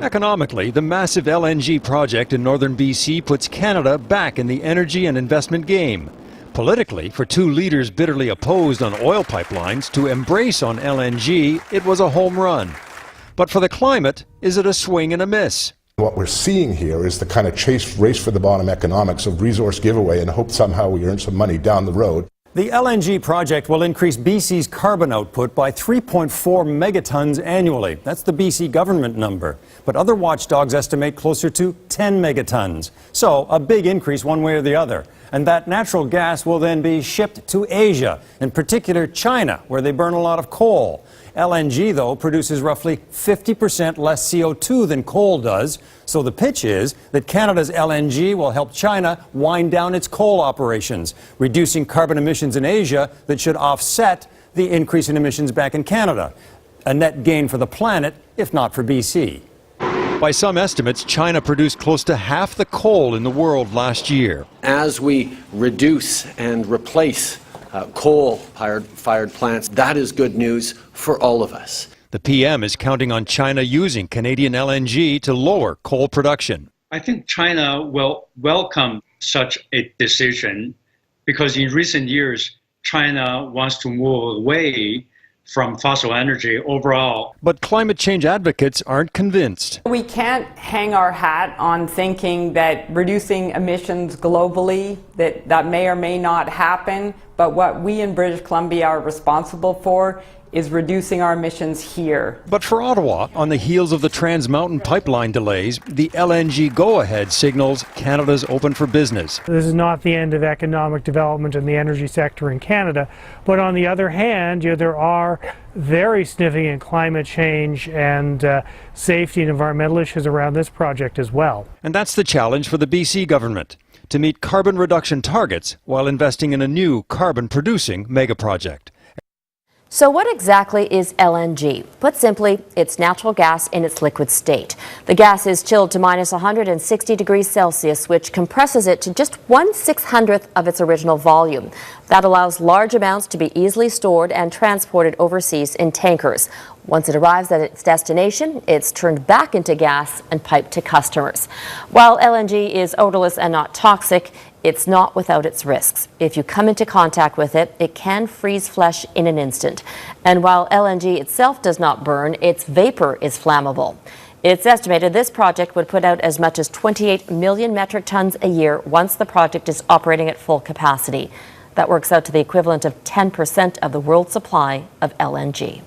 Economically, the massive LNG project in northern BC puts Canada back in the energy and investment game. Politically, for two leaders bitterly opposed on oil pipelines to embrace on LNG, it was a home run. But for the climate, is it a swing and a miss? What we're seeing here is the kind of race for the bottom economics of resource giveaway and hope somehow we earn some money down the road. The LNG project will increase BC's carbon output by 3.4 megatons annually. That's the BC government number. But other watchdogs estimate closer to 10 megatons. So a big increase one way or the other. And that natural gas will then be shipped to Asia, in particular China, where they burn a lot of coal. LNG, though, produces roughly 50% less CO2 than coal does. So the pitch is that Canada's LNG will help China wind down its coal operations, reducing carbon emissions in Asia that should offset the increase in emissions back in Canada. A net gain for the planet, if not for BC. By some estimates, China produced close to half the coal in the world last year. As we reduce and replace coal-fired plants, that is good news for all of us. The PM is counting on China using Canadian LNG to lower coal production. I think China will welcome such a decision because in recent years, China wants to move away from fossil energy overall. But climate change advocates aren't convinced. We can't hang our hat on thinking that reducing emissions globally, that may or may not happen, but what we in British Columbia are responsible for is reducing our emissions here. But for Ottawa, on the heels of the Trans Mountain pipeline delays, the LNG go-ahead signals Canada's open for business. This is not the end of economic development in the energy sector in Canada, but on the other hand, there are very significant climate change and safety and environmental issues around this project as well. And that's the challenge for the BC government, to meet carbon reduction targets while investing in a new carbon-producing megaproject. So what exactly is LNG? Put simply, it's natural gas in its liquid state. The gas is chilled to minus 160 degrees Celsius, which compresses it to just 1/600th of its original volume. That allows large amounts to be easily stored and transported overseas in tankers. Once it arrives at its destination, it's turned back into gas and piped to customers. While LNG is odorless and not toxic, it's not without its risks. If you come into contact with it, it can freeze flesh in an instant. And while LNG itself does not burn, its vapor is flammable. It's estimated this project would put out as much as 28 million metric tons a year once the project is operating at full capacity. That works out to the equivalent of 10% of the world's supply of LNG.